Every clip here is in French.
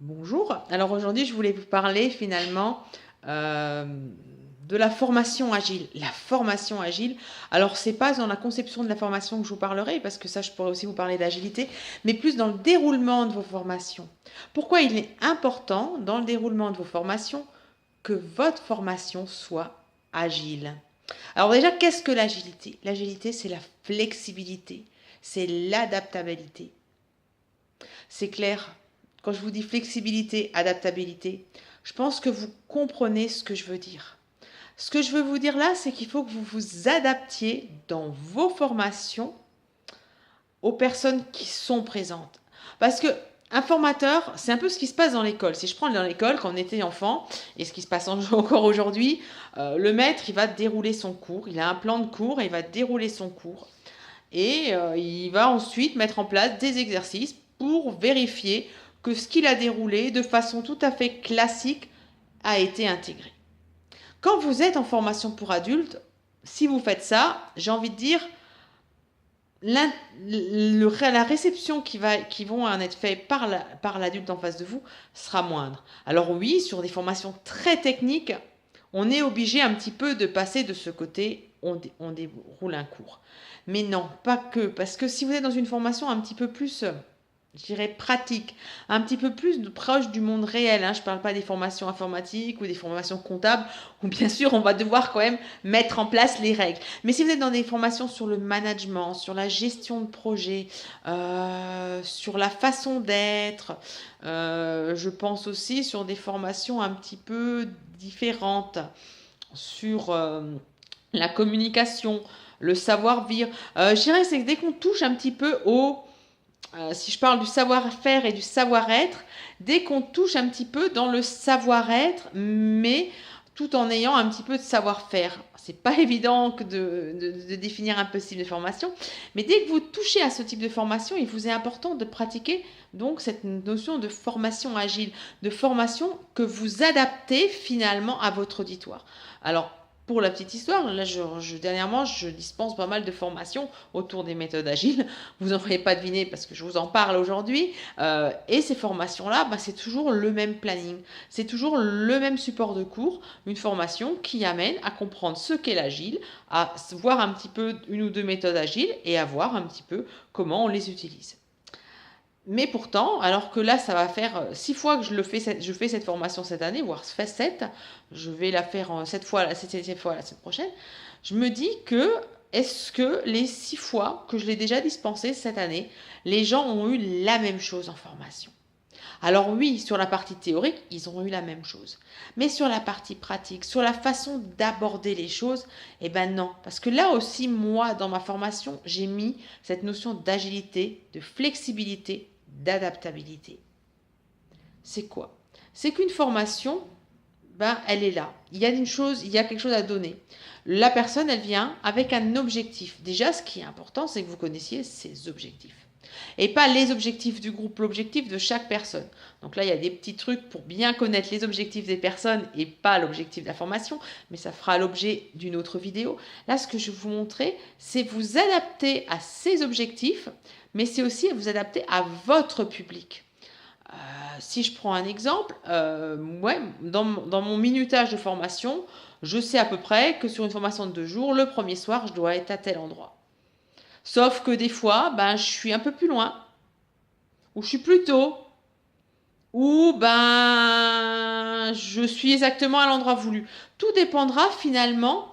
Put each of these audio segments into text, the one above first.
Bonjour. Alors aujourd'hui, je voulais vous parler finalement euh, de la formation agile. La formation agile, alors c'est pas dans la conception de la formation que je vous parlerai, parce que ça, je pourrais aussi vous parler d'agilité, mais plus dans le déroulement de vos formations. Pourquoi il est important dans le déroulement de vos formations que votre formation soit agile? Alors déjà, qu'est-ce que l'agilité? L'agilité, c'est la flexibilité, c'est l'adaptabilité. C'est clair. Quand je vous dis flexibilité, adaptabilité, je pense que vous comprenez ce que je veux dire. Ce que je veux vous dire là, c'est qu'il faut que vous vous adaptiez dans vos formations aux personnes qui sont présentes. Parce que un formateur, c'est un peu ce qui se passe dans l'école. Si je prends dans l'école, quand on était enfant, et ce qui se passe encore aujourd'hui, le maître, il va dérouler son cours. Il a un plan de cours et il va dérouler son cours. Et il va ensuite mettre en place des exercices pour vérifier que ce qu'il a déroulé de façon tout à fait classique a été intégré. Quand vous êtes en formation pour adultes, si vous faites ça, j'ai envie de dire, la réception qui vont en être faite par l'adulte en face de vous sera moindre. Alors oui, sur des formations très techniques, on est obligé un petit peu de passer de ce côté, on déroule un cours. Mais non, pas que, parce que si vous êtes dans une formation un petit peu plus, je dirais, pratique, un petit peu plus proche du monde réel, hein, je ne parle pas des formations informatiques ou des formations comptables, où bien sûr on va devoir quand même mettre en place les règles. Mais si vous êtes dans des formations sur le management, sur la gestion de projet, sur la façon d'être, je pense aussi sur des formations un petit peu différentes, sur la communication, le savoir-vivre. Je dirais c'est que dès qu'on touche un petit peu si je parle du savoir-faire et du savoir-être, dès qu'on touche un petit peu dans le savoir-être, mais tout en ayant un petit peu de savoir-faire. C'est pas évident de définir un peu ce type de formation, mais dès que vous touchez à ce type de formation, il vous est important de pratiquer donc cette notion de formation agile, de formation que vous adaptez finalement à votre auditoire. Alors, pour la petite histoire, là, dernièrement, je dispense pas mal de formations autour des méthodes agiles. Vous n'en aurez pas deviné parce que je vous en parle aujourd'hui. Et ces formations-là, bah, c'est toujours le même planning. C'est toujours le même support de cours. Une formation qui amène à comprendre ce qu'est l'agile, à voir un petit peu une ou deux méthodes agiles et à voir un petit peu comment on les utilise. Mais pourtant, alors que là, ça va faire 6 fois que je fais cette formation cette année, voire fait 7, je vais la faire 7 fois, cette fois la semaine prochaine, je me dis que est-ce que les 6 fois que je l'ai déjà dispensée cette année, les gens ont eu la même chose en formation? Alors oui, sur la partie théorique, ils ont eu la même chose. Mais sur la partie pratique, sur la façon d'aborder les choses, eh ben non. Parce que là aussi, moi, dans ma formation, j'ai mis cette notion d'agilité, de flexibilité, d'adaptabilité. C'est quoi? C'est qu'une formation, ben, elle est là. Il y a quelque chose à donner. La personne, elle vient avec un objectif. Déjà, ce qui est important, c'est que vous connaissiez ses objectifs. Et pas les objectifs du groupe, l'objectif de chaque personne. Donc là, il y a des petits trucs pour bien connaître les objectifs des personnes et pas l'objectif de la formation, mais ça fera l'objet d'une autre vidéo. Là, ce que je vais vous montrer, c'est vous adapter à ces objectifs, mais c'est aussi vous adapter à votre public. Si je prends un exemple, ouais, dans mon minutage de formation, je sais à peu près que sur une formation de 2 jours, le premier soir, je dois être à tel endroit. Sauf que des fois, ben, je suis un peu plus loin, ou je suis plus tôt, ou ben, je suis exactement à l'endroit voulu. Tout dépendra finalement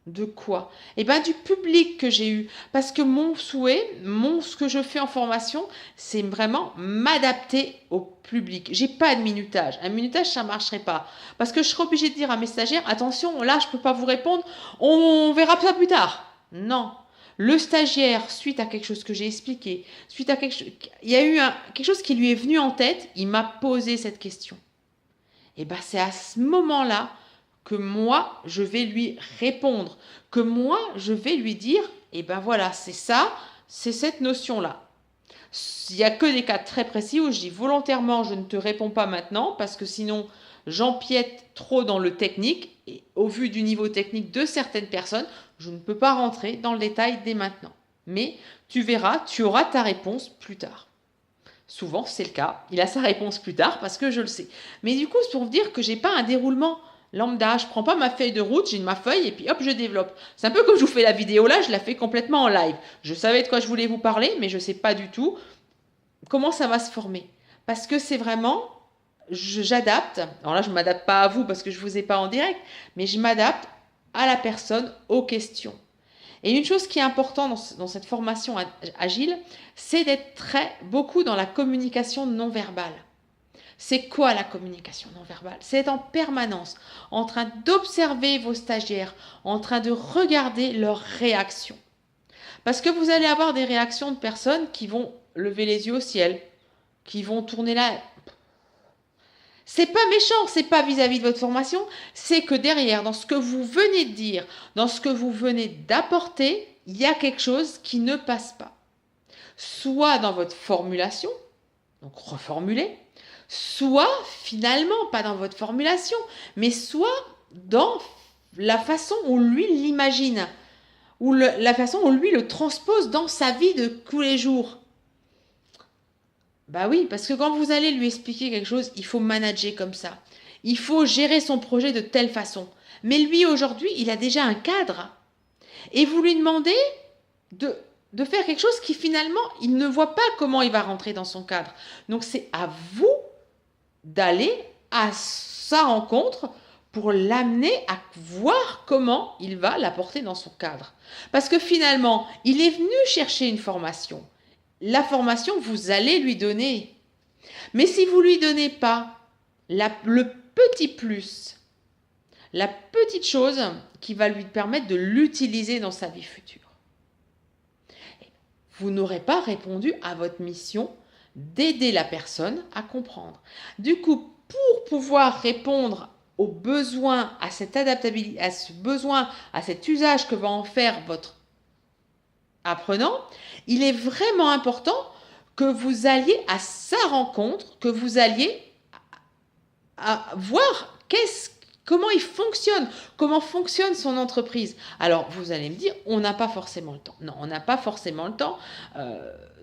de quoi? Eh ben du public que j'ai eu. Parce que mon souhait, ce que je fais en formation, c'est vraiment m'adapter au public. J'ai pas de minutage. Un minutage, ça marcherait pas. Parce que je serais obligée de dire à mes stagiaires, attention, là, je peux pas vous répondre, on verra ça plus tard. Non. Le stagiaire, suite à quelque chose que j'ai expliqué, suite à quelque chose, il y a eu quelque chose qui lui est venu en tête, il m'a posé cette question. Et ben c'est à ce moment-là que moi, je vais lui répondre, que moi, je vais lui dire, et ben voilà, c'est ça, c'est cette notion-là. Il n'y a que des cas très précis où je dis volontairement, je ne te réponds pas maintenant, parce que sinon, j'empiète trop dans le technique, et au vu du niveau technique de certaines personnes, je ne peux pas rentrer dans le détail dès maintenant. Mais tu verras, tu auras ta réponse plus tard. Souvent, c'est le cas. Il a sa réponse plus tard parce que je le sais. Mais du coup, c'est pour vous dire que j'ai pas un déroulement lambda. Je prends pas ma feuille de route, j'ai ma feuille et puis hop, je développe. C'est un peu comme je vous fais la vidéo là, je la fais complètement en live. Je savais de quoi je voulais vous parler, mais je sais pas du tout comment ça va se former. Parce que c'est vraiment, j'adapte. Alors là, je ne m'adapte pas à vous parce que je ne vous ai pas en direct, mais je m'adapte à la personne, aux questions. Et une chose qui est importante dans cette formation agile, c'est d'être beaucoup dans la communication non verbale. C'est quoi la communication non verbale? C'est être en permanence en train d'observer vos stagiaires, en train de regarder leurs réactions. Parce que vous allez avoir des réactions de personnes qui vont lever les yeux au ciel, qui vont tourner la... C'est pas méchant, c'est pas vis-à-vis de votre formation, c'est que derrière, dans ce que vous venez de dire, dans ce que vous venez d'apporter, il y a quelque chose qui ne passe pas. Soit dans votre formulation, donc reformuler, soit finalement, pas dans votre formulation, mais soit dans la façon où lui l'imagine, ou la façon où lui le transpose dans sa vie de tous les jours. Bah oui, parce que quand vous allez lui expliquer quelque chose, il faut manager comme ça. Il faut gérer son projet de telle façon. Mais lui, aujourd'hui, il a déjà un cadre. Et vous lui demandez de faire quelque chose qui finalement, il ne voit pas comment il va rentrer dans son cadre. Donc c'est à vous d'aller à sa rencontre pour l'amener à voir comment il va l'apporter dans son cadre. Parce que finalement, il est venu chercher une formation. La formation, vous allez lui donner. Mais si vous ne lui donnez pas le petit plus, la petite chose qui va lui permettre de l'utiliser dans sa vie future, vous n'aurez pas répondu à votre mission d'aider la personne à comprendre. Du coup, pour pouvoir répondre aux besoins, à cette adaptabilité, à ce besoin, à cet usage que va en faire votre apprenant, il est vraiment important que vous alliez à sa rencontre, que vous alliez à voir comment il fonctionne, comment fonctionne son entreprise. Alors, vous allez me dire, on n'a pas forcément le temps. Non, on n'a pas forcément le temps.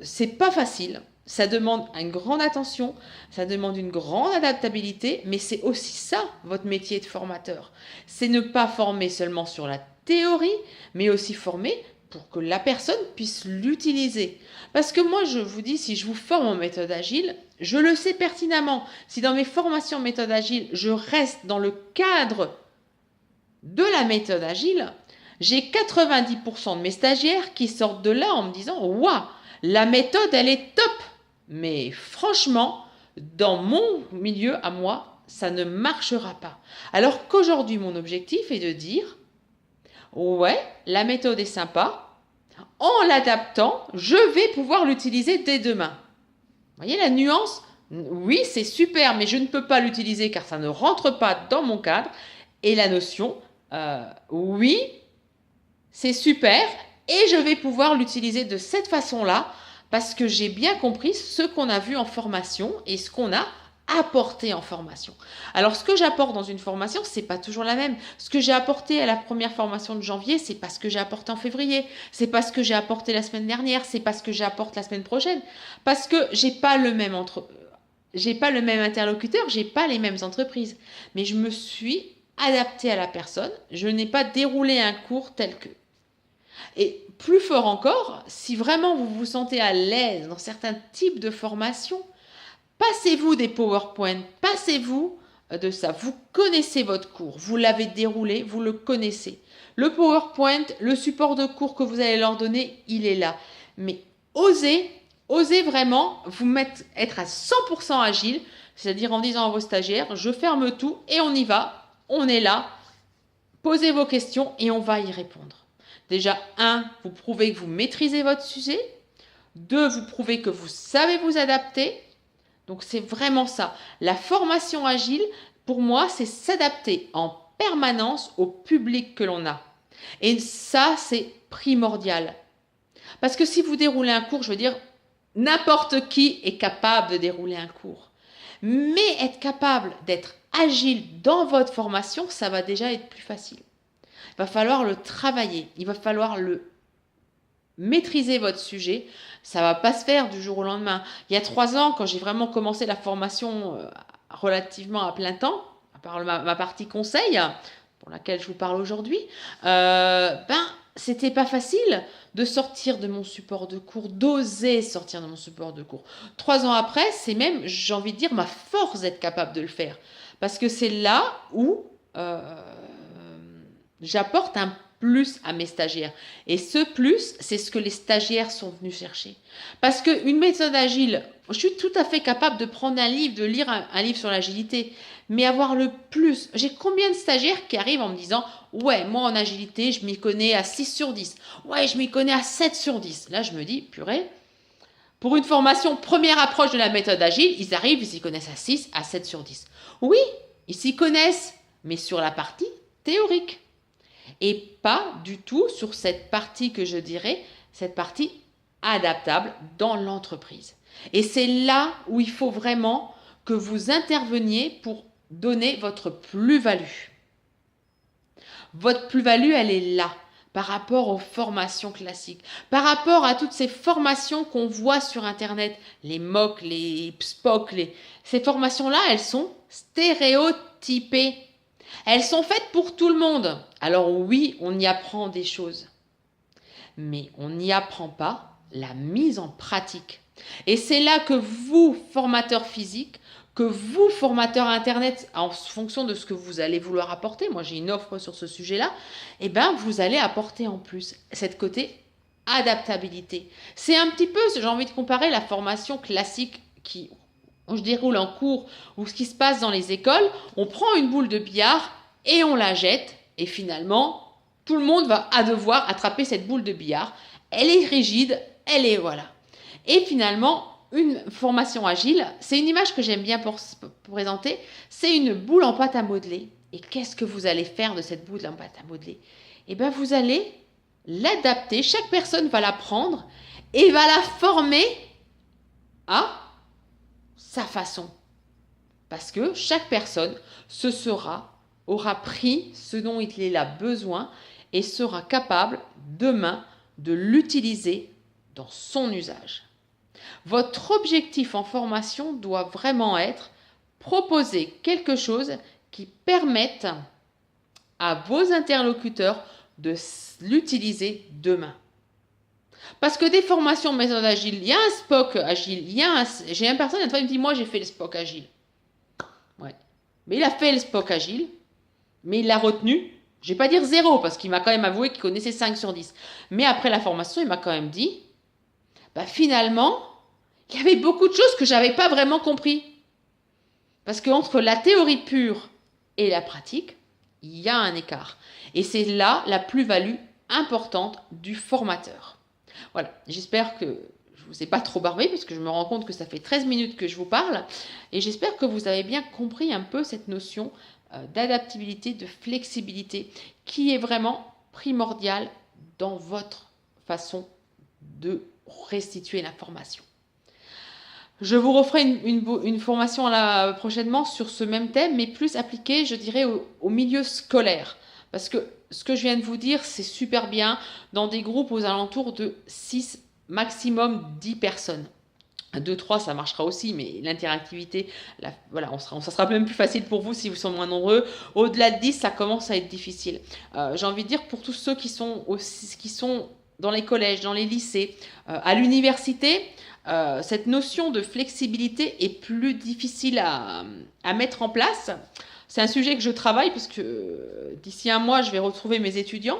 C'est pas facile. Ça demande une grande attention, ça demande une grande adaptabilité, mais c'est aussi ça, votre métier de formateur. C'est ne pas former seulement sur la théorie, mais aussi former pour que la personne puisse l'utiliser. Parce que moi, je vous dis, si je vous forme en méthode agile, je le sais pertinemment. Si dans mes formations méthode agile, je reste dans le cadre de la méthode agile, j'ai 90% de mes stagiaires qui sortent de là en me disant « Waouh, la méthode, elle est top !» Mais franchement, dans mon milieu à moi, ça ne marchera pas. Alors qu'aujourd'hui, mon objectif est de dire ouais, la méthode est sympa. En l'adaptant, je vais pouvoir l'utiliser dès demain. Vous voyez la nuance? Oui, c'est super, mais je ne peux pas l'utiliser car ça ne rentre pas dans mon cadre. Et la notion, oui, c'est super et je vais pouvoir l'utiliser de cette façon-là parce que j'ai bien compris ce qu'on a vu en formation et ce qu'on a apporté en formation. Alors, ce que j'apporte dans une formation, c'est pas toujours la même. Ce que j'ai apporté à la première formation de janvier, c'est pas ce que j'ai apporté en février. C'est pas ce que j'ai apporté la semaine dernière. C'est pas ce que j'apporte la semaine prochaine. Parce que j'ai pas le même interlocuteur, j'ai pas les mêmes entreprises. Mais je me suis adaptée à la personne. Je n'ai pas déroulé un cours tel que. Et plus fort encore, si vraiment vous vous sentez à l'aise dans certains types de formations, passez-vous des PowerPoint, passez-vous de ça. Vous connaissez votre cours, vous l'avez déroulé, vous le connaissez. Le PowerPoint, le support de cours que vous allez leur donner, il est là. Mais osez vraiment être à 100% agile, c'est-à-dire en disant à vos stagiaires, je ferme tout et on y va, on est là, posez vos questions et on va y répondre. Déjà, 1, vous prouvez que vous maîtrisez votre sujet. 2, vous prouvez que vous savez vous adapter. Donc, c'est vraiment ça. La formation agile, pour moi, c'est s'adapter en permanence au public que l'on a. Et ça, c'est primordial. Parce que si vous déroulez un cours, je veux dire, n'importe qui est capable de dérouler un cours. Mais être capable d'être agile dans votre formation, ça va déjà être plus facile. Il va falloir le travailler, il va falloir le maîtriser votre sujet. Ça ne va pas se faire du jour au lendemain. Il y a 3 ans, quand j'ai vraiment commencé la formation relativement à plein temps, à part ma partie conseil, pour laquelle je vous parle aujourd'hui, c'était pas facile de sortir de mon support de cours, d'oser sortir de mon support de cours. 3 ans après, c'est même, j'ai envie de dire, ma force d'être capable de le faire. Parce que c'est là où j'apporte un plus à mes stagiaires. Et ce plus, c'est ce que les stagiaires sont venus chercher. Parce qu'une méthode agile, je suis tout à fait capable de prendre un livre, de lire un livre sur l'agilité, mais avoir le plus. J'ai combien de stagiaires qui arrivent en me disant « Ouais, moi en agilité, je m'y connais à 6 sur 10. Ouais, je m'y connais à 7 sur 10. » Là, je me dis « Purée, pour une formation première approche de la méthode agile, ils arrivent, ils s'y connaissent à 6, à 7 sur 10. » Oui, ils s'y connaissent, mais sur la partie théorique. Et pas du tout sur cette partie que je dirais, cette partie adaptable dans l'entreprise. Et c'est là où il faut vraiment que vous interveniez pour donner votre plus-value. Votre plus-value, elle est là, par rapport aux formations classiques, par rapport à toutes ces formations qu'on voit sur Internet, les MOOC, les SPOC, ces formations-là, elles sont stéréotypées. Elles sont faites pour tout le monde. Alors oui, on y apprend des choses, mais on n'y apprend pas la mise en pratique. Et c'est là que vous, formateurs physiques, que vous, formateurs Internet, en fonction de ce que vous allez vouloir apporter, moi j'ai une offre sur ce sujet-là, vous allez apporter en plus cette côté adaptabilité. C'est un petit peu, j'ai envie de comparer la formation classique qui je déroule en cours ou ce qui se passe dans les écoles, on prend une boule de billard et on la jette et finalement, tout le monde va devoir attraper cette boule de billard. Elle est rigide, elle est voilà. Et finalement, une formation agile, c'est une image que j'aime bien pour présenter, c'est une boule en pâte à modeler. Et qu'est-ce que vous allez faire de cette boule en pâte à modeler? Vous allez l'adapter, chaque personne va la prendre et va la former à sa façon. Parce que chaque personne aura pris ce dont il a besoin et sera capable demain de l'utiliser dans son usage. Votre objectif en formation doit vraiment être proposer quelque chose qui permette à vos interlocuteurs de l'utiliser demain. Parce que des formations méthode agile, il y a un SPOC agile, j'ai une personne qui me dit « Moi, j'ai fait le SPOC agile. » Ouais. Mais il a fait le SPOC agile, mais il l'a retenu. Je ne vais pas dire 0, parce qu'il m'a quand même avoué qu'il connaissait 5 sur 10. Mais après la formation, il m'a quand même dit finalement, il y avait beaucoup de choses que je n'avais pas vraiment compris. Parce qu'entre la théorie pure et la pratique, il y a un écart. Et c'est là la plus-value importante du formateur. Voilà, j'espère que je ne vous ai pas trop barbé parce que je me rends compte que ça fait 13 minutes que je vous parle et j'espère que vous avez bien compris un peu cette notion d'adaptabilité, de flexibilité qui est vraiment primordiale dans votre façon de restituer l'information. Je vous referai une formation prochainement sur ce même thème, mais plus appliquée, je dirais, au milieu scolaire. Parce que ce que je viens de vous dire, c'est super bien dans des groupes aux alentours de 6, maximum 10 personnes. 2, 3, ça marchera aussi, mais l'interactivité, ça sera même plus facile pour vous si vous sont moins nombreux. Au-delà de 10, ça commence à être difficile. J'ai envie de dire pour tous ceux qui sont dans les collèges, dans les lycées, à l'université, cette notion de flexibilité est plus difficile à mettre en place. C'est un sujet que je travaille parce que d'ici un mois, je vais retrouver mes étudiants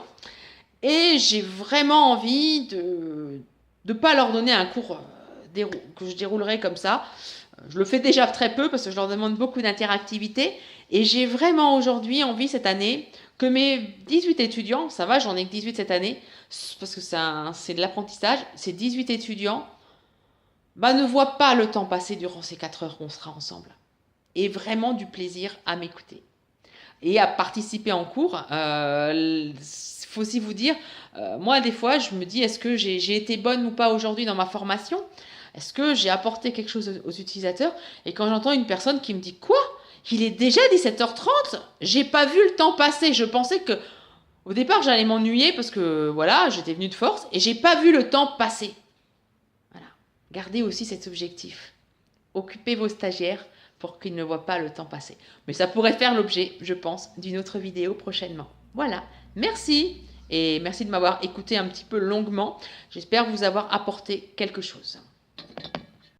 et j'ai vraiment envie de ne pas leur donner un cours que je déroulerai comme ça. Je le fais déjà très peu parce que je leur demande beaucoup d'interactivité et j'ai vraiment aujourd'hui envie cette année que mes 18 étudiants, ça va, j'en ai que 18 cette année, parce que c'est de l'apprentissage, ces 18 étudiants ne voient pas le temps passer durant ces 4 heures qu'on sera ensemble. Et vraiment du plaisir à m'écouter et à participer en cours. Faut aussi vous dire, moi des fois je me dis est-ce que j'ai été bonne ou pas aujourd'hui dans ma formation? Est-ce que j'ai apporté quelque chose aux utilisateurs? Et quand j'entends une personne qui me dit quoi? Il est déjà 17h30, j'ai pas vu le temps passer, je pensais que Au départ, j'allais m'ennuyer parce que voilà, j'étais venue de force et j'ai pas vu le temps passer. Voilà. Gardez aussi cet objectif. Occupez vos stagiaires pour qu'ils ne voient pas le temps passer. Mais ça pourrait faire l'objet, je pense, d'une autre vidéo prochainement. Voilà. Merci. Et merci de m'avoir écouté un petit peu longuement. J'espère vous avoir apporté quelque chose.